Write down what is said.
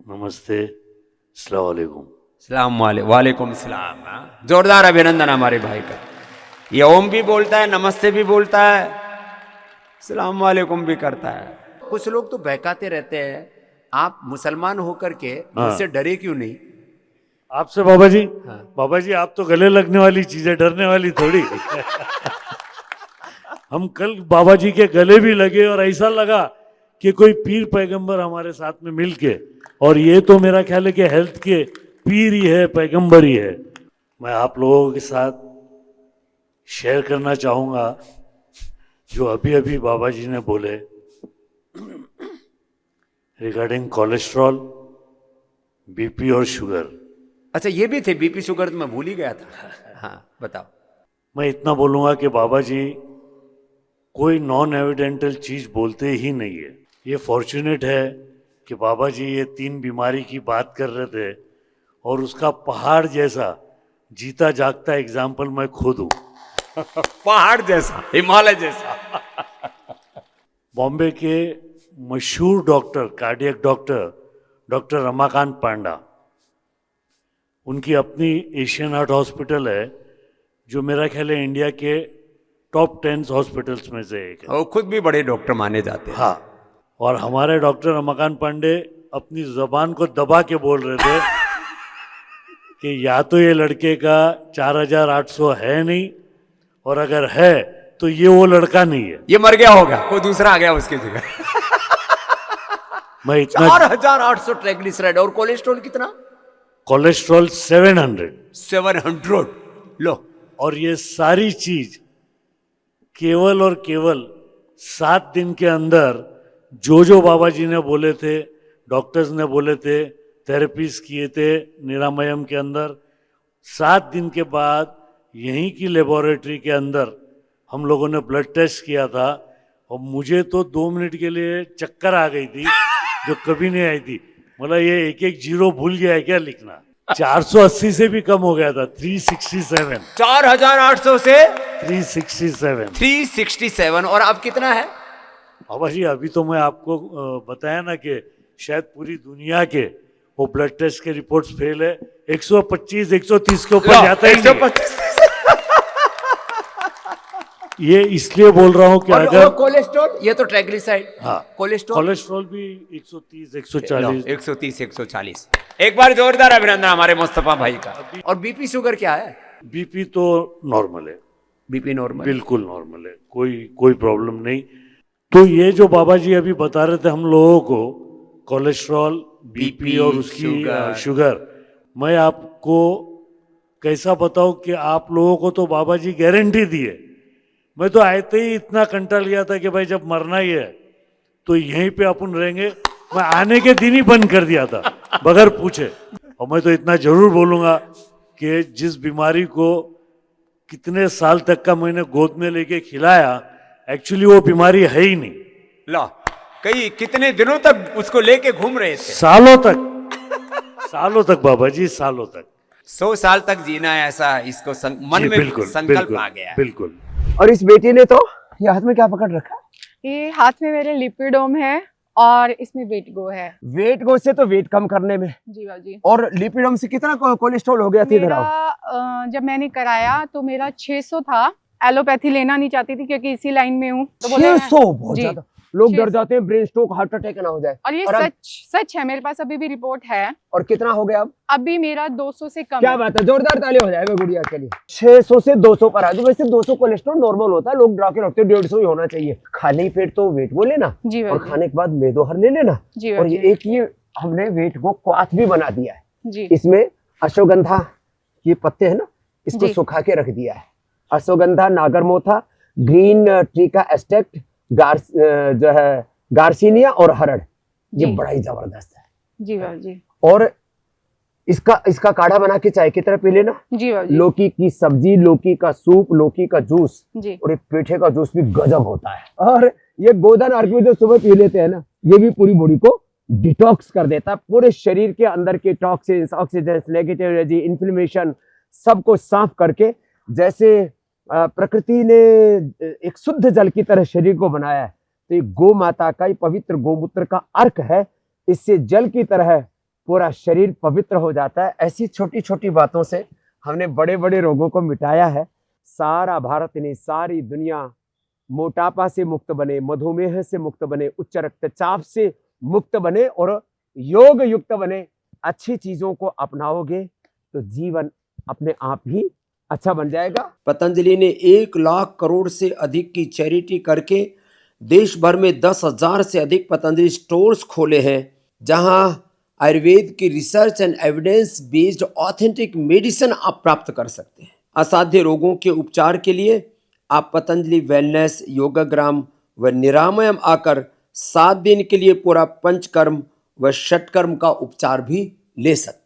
नमस्ते, अस्सलाम वालेकुम। वालेकुम सलाम। जोरदार अभिनंदन हमारे भाई का। ये ओम भी बोलता है, नमस्ते भी बोलता है, सलाम वालेकुम भी करता है। कुछ लोग तो बहकाते रहते हैं, आप मुसलमान होकर के मुझसे डरे क्यों नहीं? आपसे बाबा जी? हाँ। बाबा जी आप तो गले लगने वाली चीज है, डरने वाली थोड़ी। हम कल बाबा जी के गले भी लगे और ऐसा लगा कि कोई पीर पैगंबर हमारे साथ में मिल के, और ये तो मेरा ख्याल है कि हेल्थ के पीर ही है, पैगंबर ही है। मैं आप लोगों के साथ शेयर करना चाहूँगा जो अभी अभी बाबा जी ने बोले रिगार्डिंग कोलेस्ट्रॉल, बीपी और शुगर। अच्छा ये भी थे बीपी शुगर, तो मैं भूल ही गया था। हाँ बताओ। मैं इतना बोलूँगा कि बाबा जी कोई नॉन एविडेंटल चीज़ बोलते ही नहीं है। ये फॉर्चुनेट है कि बाबा जी ये 3 बीमारी की बात कर रहे थे और उसका पहाड़ जैसा जीता जागता एग्जाम्पल मैं खुद हूँ। पहाड़ जैसा, हिमालय जैसा। बॉम्बे के मशहूर doctor, cardiac doctor, doctor Ramakant Panda, उनकी अपनी एशियन हार्ट हॉस्पिटल है जो मेरा ख्याल है इंडिया के टॉप 10 हॉस्पिटल्स में से एक है। और खुद भी बड़े डॉक्टर माने जाते हैं। हाँ, और हमारे डॉक्टर रमाकांत पांडे अपनी जबान को दबा के बोल रहे थे कि या तो ये लड़के का 4800 है नहीं, और अगर है तो ये वो लड़का नहीं है, ये मर गया होगा, कोई दूसरा आ गया उसकी जगह। मैं इतना 4800 ट्राइग्लिसराइड और कोलेस्ट्रॉल कितना? कोलेस्ट्रॉल 700। 700 लो। और ये सारी चीज केवल और केवल 7 दिन के अंदर जो बाबा जी ने बोले थे, डॉक्टर्स ने बोले थे, थेरेपीज किए थे निरामयम के अंदर, 7 दिन के बाद यहीं की लेबोरेटरी के अंदर हम लोगों ने ब्लड टेस्ट किया था और मुझे तो 2 मिनट के लिए चक्कर आ गई थी जो कभी नहीं आई थी। मतलब ये एक एक जीरो भूल गया है क्या लिखना। 480 से भी कम हो गया था, 367। 4800 से 367। 367। और अब कितना है? बाबा जी अभी तो मैं आपको बताया ना कि शायद पूरी दुनिया के वो ब्लड टेस्ट के रिपोर्ट्स फेल है। 125 130 के ऊपर जाता ही नहीं। 125। ये इसलिए बोल रहा हूँ कि अगर कोलेस्ट्रॉल, ये तो ट्राइग्लिसराइड। हाँ, कोलेस्ट्रॉल भी 130 140। 130 140। एक बार जोरदार अभिनंदन हमारे मुस्तफा भाई का। और बीपी शुगर क्या है? बीपी तो नॉर्मल है, बीपी नॉर्मल, बिल्कुल नॉर्मल है, कोई प्रॉब्लम नहीं। तो ये जो बाबा जी अभी बता रहे थे हम लोगों को, कोलेस्ट्रॉल, बीपी और उसकी शुगर, मैं आपको कैसा बताऊं कि आप लोगों को तो बाबा जी गारंटी दिए। मैं तो आते ही इतना कंटा लिया था कि भाई जब मरना ही है तो यहीं पे अपन रहेंगे। मैं आने के दिन ही बंद कर दिया था बगैर पूछे। और मैं तो इतना जरूर बोलूंगा कि जिस बीमारी को कितने साल तक का मैंने गोद में लेके खिलाया, एक्चुअली वो बीमारी है ही नहीं। ला, कई कितने दिनों तक उसको लेके घूम रहे थे? सालों तक बाबा जी, सालों तक। 100 साल तक जीना है, ऐसा इसको मन में संकल्प आ गया। बिल्कुल। और इस बेटी ने तो ये हाथ में क्या पकड़ रखा? ये हाथ में मेरे लिपिडोम है और इसमें वेट गो है। वेट गो से तो वेट कम करने में जी बाजी। और लिपिडम से कितना कोलेस्ट्रॉल हो गया थी? मेरा जब मैंने कराया तो मेरा 600 था। एलोपैथी लेना नहीं चाहती थी क्योंकि इसी लाइन में हूँ। तो 600 बहुत ज्यादा। लोग डर 600 जाते हैं ब्रेन स्ट्रोक, हार्ट अटैक ना हो जाए। और ये सच है, मेरे पास अभी भी रिपोर्ट है। और कितना हो गया अब? अभी मेरा 200 से कम। क्या बात है, जोरदार ताली हो जाएगा गुड़िया के लिए। 600 से 200 पर आ जाओ। वैसे 200 कोलेस्ट्रॉल नॉर्मल होता है, लोग डरा के रखते हैं 150 ही होना चाहिए। खाली पेट तो वेट वो लेना और खाने के बाद मेदोहर ले लेना। और ये हमने वेट को क्वाथ भी बना दिया है। इसमें अश्वगंधा ये पत्ते है ना, इसको सुखा के रख दिया है। अश्वगंधा, नागरमोथा, ग्रीन ट्री का एस्टेक्ट, जो है गार्सिनिया और हरड़, ये बड़ा ही जबरदस्त है। जी जी। और इसका काढ़ा बना के चाय की तरह पी लेना। जी लौकी की सब्जी, लौकी का सूप, लौकी का जूस और ये पेठे का जूस भी गजब होता है। और ये गोधन अर्घ में जो सुबह पी लेते हैं ना, ये भी पूरी बॉडी को डिटॉक्स कर देता है। पूरे शरीर के अंदर के toxins, oxidants, negative energy, inflammation सबको साफ करके, जैसे प्रकृति ने एक शुद्ध जल की तरह शरीर को बनाया है, तो ये गौ माता का, ये पवित्र गोमूत्र का अर्क है। इससे जल की तरह पूरा शरीर पवित्र हो जाता है। ऐसी छोटी छोटी बातों से हमने बड़े बड़े रोगों को मिटाया है। सारा भारत नहीं, सारी दुनिया मोटापा से मुक्त बने, मधुमेह से मुक्त बने, उच्च रक्तचाप से मुक्त बने और योग युक्त बने। अच्छी चीजों को अपनाओगे तो जीवन अपने आप ही अच्छा बन जाएगा। पतंजलि ने 1 लाख करोड़ से अधिक की चैरिटी करके देश भर में 10,000 से अधिक पतंजलि स्टोर्स खोले हैं, जहां आयुर्वेद की research and evidence based authentic medicine आप प्राप्त कर सकते हैं। असाध्य रोगों के उपचार के लिए आप पतंजलि वेलनेस, योगाग्राम व निरामयम आकर 7 दिन के लिए पूरा पंचकर्म व षटकर्म का उपचार भी ले सकते हैं।